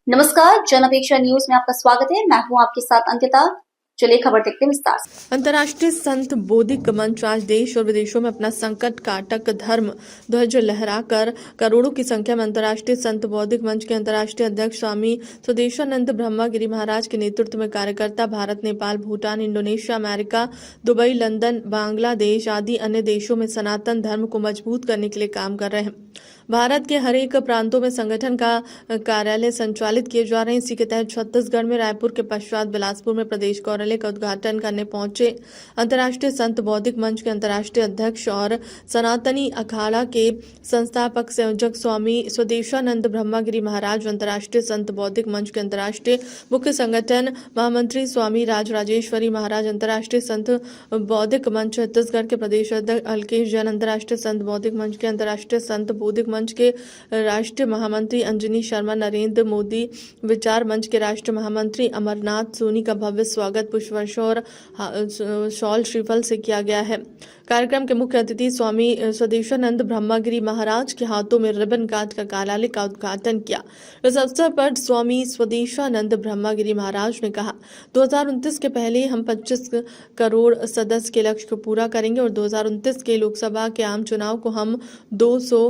नमस्कार, जन अपेक्षा न्यूज में आपका स्वागत है। मैं हूं आपके साथ अंकिता। चलिए खबर देखते हैं विस्तार से। अंतर्राष्ट्रीय संत बौद्धिक मंच आज देश और विदेशों में अपना संकट काटक धर्म ध्वज लहराकर करोड़ों की संख्या में अंतर्राष्ट्रीय संत बौद्धिक मंच के अंतर्राष्ट्रीय अध्यक्ष स्वामी स्वदेशानंद ब्रह्मगिरी महाराज के नेतृत्व में कार्यकर्ता Bharat, Nepal, Bhutan, Indonesia, America, Dubai, London, Bangladesh आदि अन्य देशों में सनातन धर्म को मजबूत करने के लिए काम कर रहे हैं। भारत के हर एक प्रांतों में संगठन का कार्यालय संचालित किए जा रहे हैं। इसी के तहत छत्तीसगढ़ में रायपुर के पश्चात बिलासपुर में प्रदेश कार्यालय का उद्घाटन करने पहुंचे अंतर्राष्ट्रीय संत बौद्धिक मंच के अंतर्राष्ट्रीय अध्यक्ष और सनातनी अखाड़ा के संस्थापक संयोजक स्वामी स्वदेशानंद ब्रह्मगिरी महाराज, अंतर्राष्ट्रीय संत बौद्धिक मंच के अंतर्राष्ट्रीय मुख्य संगठन महामंत्री स्वामी राजराजेश्वरी महाराज, अंतर्राष्ट्रीय संत बौद्धिक मंच छत्तीसगढ़ के प्रदेश अध्यक्ष अलकेश जैन, अंतर्राष्ट्रीय संत बौद्धिक मंच के अंतर्राष्ट्रीय संत बौद्धिक मंच के राष्ट्रीय महामंत्री अंजनी शर्मा, नरेंद्र मोदी विचार मंच के राष्ट्रीय महामंत्री अमरनाथ सोनी का भव्य स्वागत पुष्पवर्षों और शॉल श्रीफल से किया गया है। कार्यक्रम के मुख्य अतिथि स्वामी स्वदेशानंद ब्रह्मगिरी महाराज के हाथों में रिबन काट कर कार्यालय का उद्घाटन किया। इस अवसर पर स्वामी स्वदेशानंद ब्रह्मगिरी महाराज ने कहा, 2029 के पहले हम 25 करोड़ सदस्य के लक्ष्य को पूरा करेंगे और 2029 के लोकसभा के आम चुनाव को हम 200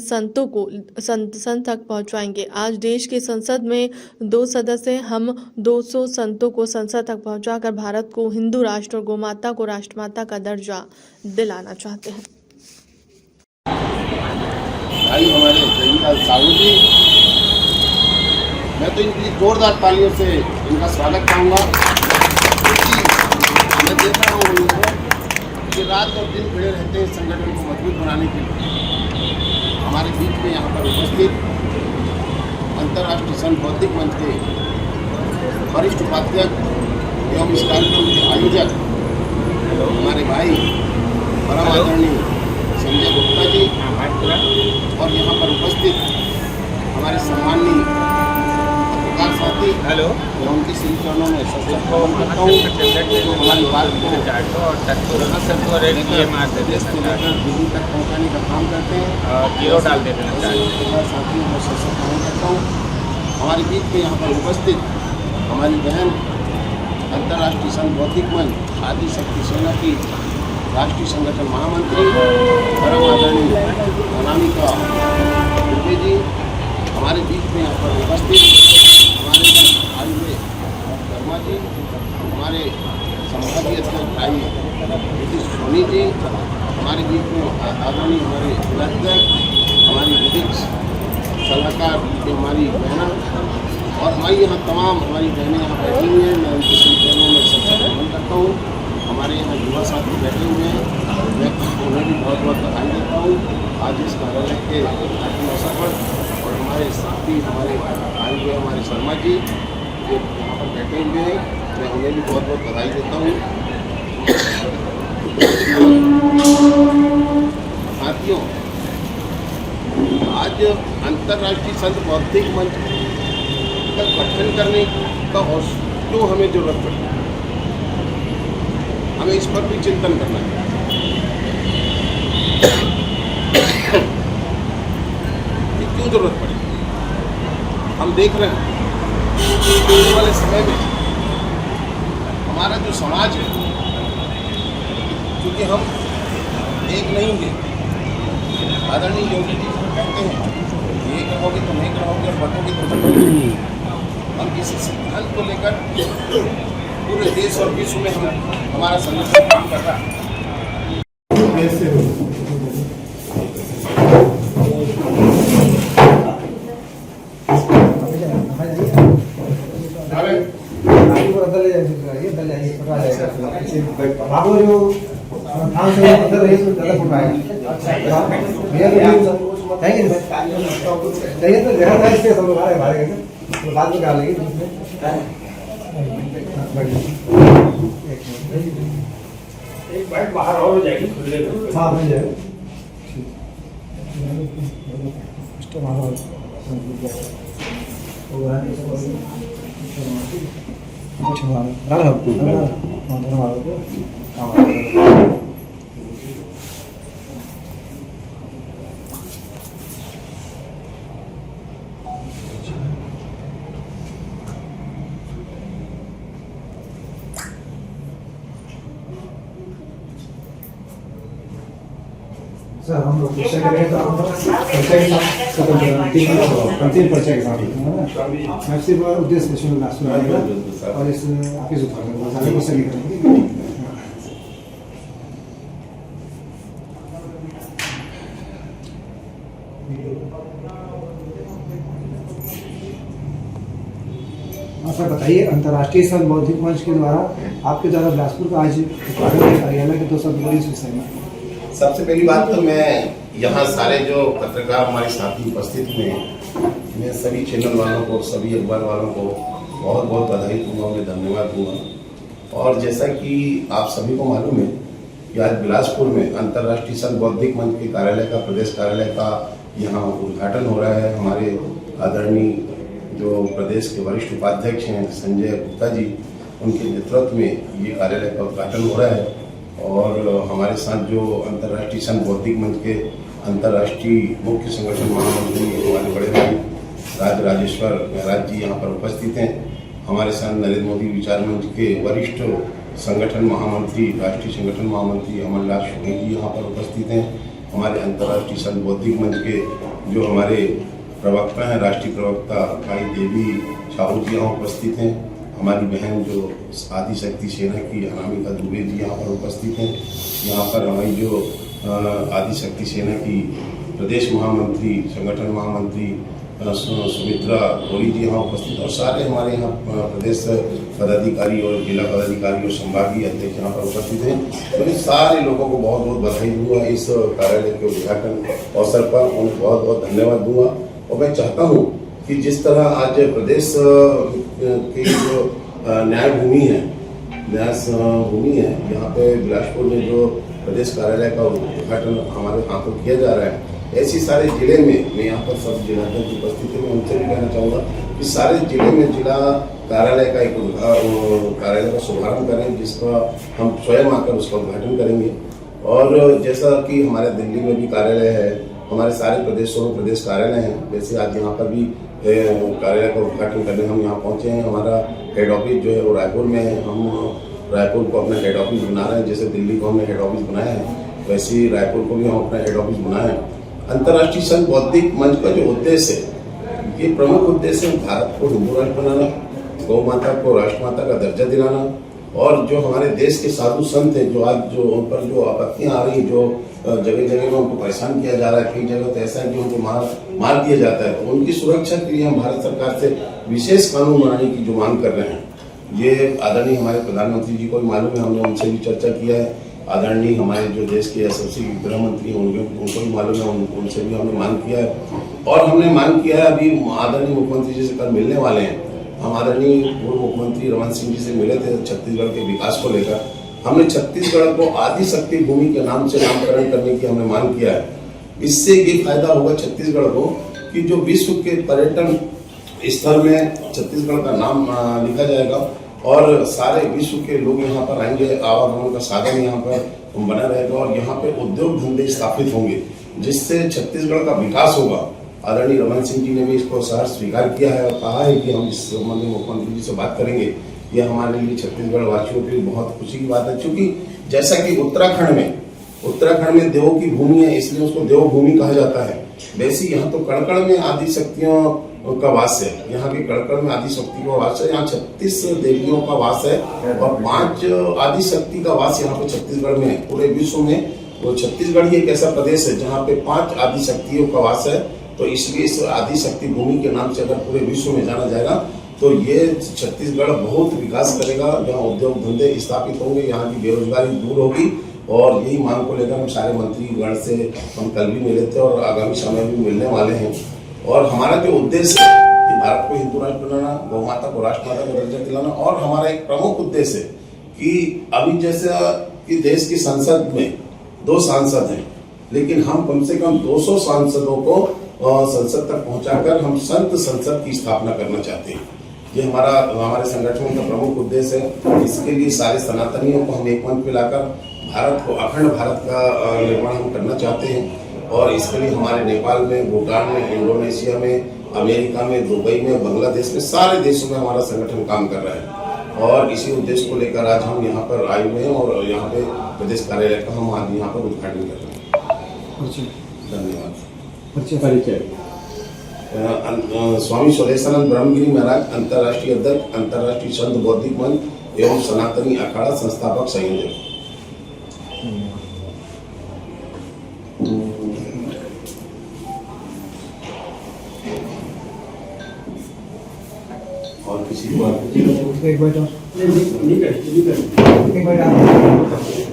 संतों को संसद तक पहुंचाएंगे। आज देश की संसद में 2 सदस्य, हम 200 संतों को संसद तक पहुंचाकर भारत को हिंदू राष्ट्र और गोमाता को राष्ट्रमाता का दर्जा दिलाना चाहते हैं। भाई हमारे जयंतलाल साहू जी, मैं तो इनकी जोरदार तालियों से इनका स्वागत करूँगा, क्योंकि मैं देख रहा हूँ उनको कि रात और दिन खड़े रहते हैं संगठन को मजबूत बनाने के लिए। हमारे बीच में यहाँ पर उपस्थित अंतर्राष्ट्रीय संत बौद्धिक मंच के वरिष्ठ उपाध्यक्ष एवं इस कार्यक्रम के आयोजक हमारे भाई परम आदरणीय संजय गुप्ता जी और यहाँ पर उपस्थित हमारे सम्माननीय पत्रकार साथी मैं उनकी श्री चरणों में सशक्त नमन करता हूँ, जो हमारी बात को देश से लेकर दिल्ली तक पहुँचाने का काम करते हैं। साथियों में सशक्त नमन करता हूँ। हमारे बीच में यहाँ पर उपस्थित हमारी बहन अंतर्राष्ट्रीय संत बौद्धिक मंच आदि शक्ति सेना की राष्ट्रीय संगठन महामंत्री परम आदरणीय अनामिका दुबे जी, हमारे बीच में यहाँ पर उपस्थित हमारे भाई हुए वर्मा जी, हमारे संभागीय अध्यक्ष भाई नीतीश सोनी जी, हमारे बीच में आदरणीय हमारे जिलाध्यक्ष, हमारी विधिक सलाहकार जो हमारी बहना और हमारी यहाँ तमाम हमारी बहनें यहाँ बैठी हुई हैं। मैं उनके संगठनों में सबसे नमन करता हूँ। हमारे यहाँ युवा साथी बैठे हुए हैं, मैं उन्हें भी बहुत बहुत बधाई देता हूँ आज इस कार्यालय के उद्घाटन अवसर पर। और हमारे साथी हमारे आए हुए हमारे शर्मा जी जो यहाँ पर बैठे हुए हैं, मैं उन्हें भी बहुत बहुत बधाई देता हूँ। साथियों, आज अंतर्राष्ट्रीय संत बौद्धिक मंच का गठन करने का क्यों हमें जरूरत पड़ी, हमें इस पर भी चिंतन करना है। कि क्यों जरूरत पड़ी? हम देख रहे हैं कि आने वाले समय में हमारा जो समाज है, क्योंकि हम एक नहीं है, आदरणीय योगी जी कहते हैं एक रहोगे तो एक रहोगे और बटोगे तो बटोगे। हम किसी सिद्धांत को लेकर पूरे देश और विश्व में हमारा संगठन काम कर रहा है। बाद में डालेंगे एक बाइक बाहर और हो जाएगी, हाँ हो जाएगा। सर हम लोग पर्चा करेंगे तो हम पर्चा के साथ अंतिम पर्चा के साथ मैं सिर्फ उद्देश्य सुनाएगा और इस ऑफिस उद्घाटन सारे पर्चा भी करेंगे। सर बताइए, अंतर्राष्ट्रीय संघ बौद्धिक मंच के द्वारा आपके द्वारा बिलासपुर का आज उद्घाटन कार्यालय के 2 शब्द बोलिए इस विषय में। सबसे पहली बात तो मैं यहाँ सारे जो पत्रकार हमारे साथी उपस्थित हुए हैं, मैं सभी चैनल वालों को, सभी अखबार वालों को बहुत बहुत बधाई दूंगा, उन्हें धन्यवाद दूंगा। और जैसा कि आप सभी को मालूम है कि आज बिलासपुर में अंतर्राष्ट्रीय संघ बौद्धिक मंच के कार्यालय का, प्रदेश कार्यालय का यहाँ उद्घाटन हो रहा है। हमारे आदरणीय जो प्रदेश के वरिष्ठ उपाध्यक्ष हैं संजय गुप्ता जी, उनके नेतृत्व में ये कार्यालय का उद्घाटन हो रहा है। और हमारे साथ जो अंतर्राष्ट्रीय संघ बौद्धिक मंच के अंतर्राष्ट्रीय मुख्य संगठन महामंत्री हमारे बड़े भाई राजेश्वर महराज जी यहाँ पर उपस्थित हैं। हमारे साथ नरेंद्र मोदी विचार मंच के वरिष्ठ संगठन महामंत्री, राष्ट्रीय संगठन महामंत्री अमरलाल शुक्ल जी यहाँ पर उपस्थित हैं। हमारे अंतर्राष्ट्रीय संघ बौद्धिक मंच के जो हमारे प्रवक्ता हैं, राष्ट्रीय प्रवक्ता भाई देवी साहू जी यहाँ उपस्थित हैं। हमारी बहन जो आदिशक्ति सेना की अनामिका दुबे जी यहाँ पर उपस्थित हैं। यहाँ पर हमारी जो आदिशक्ति सेना की प्रदेश महामंत्री, संगठन महामंत्री सुमित्रा गौरी जी यहाँ उपस्थित, और सारे हमारे यहाँ प्रदेश पदाधिकारी और जिला पदाधिकारी और संभागीय अध्यक्ष यहाँ पर उपस्थित हैं। तो इन सारे लोगों को बहुत बहुत बधाई दूंगा इस कार्यालय के उद्घाटन अवसर पर, उन्हें बहुत बहुत धन्यवाद दूंगा। और मैं चाहता हूँ कि जिस तरह आज प्रदेश की जो न्याय भूमि है, यहाँ पे बिलासपुर में जो प्रदेश कार्यालय का उद्घाटन हमारे हाथों किया जा रहा है, ऐसी सारे जिले में, मैं यहाँ पर सब जिलाध्यक्ष उपस्थित है, मैं उनसे भी कहना चाहूँगा कि सारे जिले में जिला कार्यालय का एक कार्यालय का शुभारंभ करें, जिसका हम स्वयं आकर उसका उद्घाटन करेंगे। और जैसा कि हमारे दिल्ली में भी कार्यालय है, हमारे सारे प्रदेशों में प्रदेश कार्यालय हैं, वैसे आज यहाँ पर भी कार्यालय का उद्घाटन करने हम यहाँ पहुँचे हैं। हमारा हेड ऑफिस जो है वो रायपुर में है। हम रायपुर को अपना हेड ऑफिस बना रहे हैं, जैसे दिल्ली को हमने हेड ऑफिस बनाया है, वैसे ही रायपुर को भी हम अपना हेड ऑफिस बनाया है। अंतर्राष्ट्रीय संघ बौद्धिक मंच का जो उद्देश्य है, ये प्रमुख उद्देश्य है भारत को हिंदू राष्ट्र बनाना, गौ माता को राष्ट्रमाता का दर्जा दिलाना, और जो हमारे देश के साधु संत हैं, जो आज जो उन पर जो आपत्तियां आ रही, जो जगह जगह में उनको परेशान किया जा रहा है, कई जगह तो ऐसा है कि उनको मार दिया जाता है, तो उनकी सुरक्षा के लिए हम भारत सरकार से विशेष कानून बनाने की जो मांग कर रहे हैं, ये आदरणीय हमारे प्रधानमंत्री जी को भी मालूम है, हमने उनसे भी चर्चा किया है। आदरणीय हमारे जो देश के यशस्वी गृह मंत्री हैं, उनको भी मालूम है, उनसे भी हमने मांग किया है। और हमने मांग किया है, अभी आदरणीय मुख्यमंत्री जी से कल मिलने वाले हैं। हम आदरणीय पूर्व मुख्यमंत्री रमन सिंह जी से मिले थे छत्तीसगढ़ के विकास को लेकर। हमने छत्तीसगढ़ को आदिशक्ति भूमि के नाम से नामकरण करने की हमने मांग किया है। इससे ये फायदा होगा छत्तीसगढ़ को कि जो विश्व के पर्यटन स्थल में छत्तीसगढ़ का नाम लिखा जाएगा और सारे विश्व के लोग यहाँ पर आएंगे, आवागमन का साधन यहाँ पर बना रहेगा और यहाँ पे उद्योग धंधे स्थापित होंगे, जिससे छत्तीसगढ़ का विकास होगा। आदरणीय रमन सिंह जी ने भी इसको सहर्ष स्वीकार किया है और कहा है कि हम इस संबंध में मुख्यमंत्री जी से बात करेंगे। यह हमारे लिए छत्तीसगढ़ वासियों के लिए बहुत खुशी की बात है, क्योंकि जैसा कि उत्तराखंड में देवों की भूमि है, इसलिए उसको देवभूमि कहा जाता है। वैसे यहाँ तो कड़कड़ में आदि शक्तियों का वास है, यहाँ के कड़कड़ में आदि शक्ति का वास है। यहाँ 36 देवियों का वास है और 5 आदि शक्ति का वास यहाँ पे छत्तीसगढ़ में है। पूरे विश्व में वो छत्तीसगढ़ ही एक ऐसा प्रदेश है जहाँ पे 5 आदि शक्तियों का वास है। तो इसलिए इस आदि शक्ति भूमि के नाम से अगर पूरे विश्व में जाना जाएगा तो ये छत्तीसगढ़ बहुत विकास करेगा, जहाँ उद्योग धंधे स्थापित होंगे, यहाँ की बेरोजगारी दूर होगी। और यही मांग को लेकर हम सारे मंत्रीगण से हम कल भी मिले थे और आगामी समय भी मिलने वाले हैं। और हमारा जो उद्देश्य है कि भारत को हिंदू राष्ट्र बनाना, गौ माता को राष्ट्रमाता का दर्जा दिलाना, और हमारा एक प्रमुख उद्देश्य है कि अभी जैसा कि देश की संसद में 2 सांसद हैं, लेकिन हम कम से कम 200 सांसदों को संसद तक पहुंचाकर हम संत संसद की स्थापना करना चाहते हैं। ये हमारे संगठन का प्रमुख उद्देश्य है। इसके लिए सारे सनातनियों को हम एक मंच पे लाकर भारत को, अखंड भारत का निर्माण हम करना चाहते हैं। और इसके लिए हमारे नेपाल में, भूटान में, इंडोनेशिया में, अमेरिका में, दुबई में, बांग्लादेश में, सारे देशों में हमारा संगठन काम कर रहा है। और इसी उद्देश्य को लेकर आज हम यहाँ पर आए हुए हैं और यहाँ पे प्रदेश कार्यालय का हम आज यहाँ पर उद्घाटन कर रहे हैं। परिचय धन्यवाद। परिचय स्वामी सुरेशानंद ब्रह्मगिरी महाराज अंतर्राष्ट्रीय अध्यक्ष, अंतर्राष्ट्रीय संत बौद्धिक मंच एवं सनातनी अखाड़ा संस्थापक संयोजक। और किसी को एक बैठो नहीं नहीं एक बैठ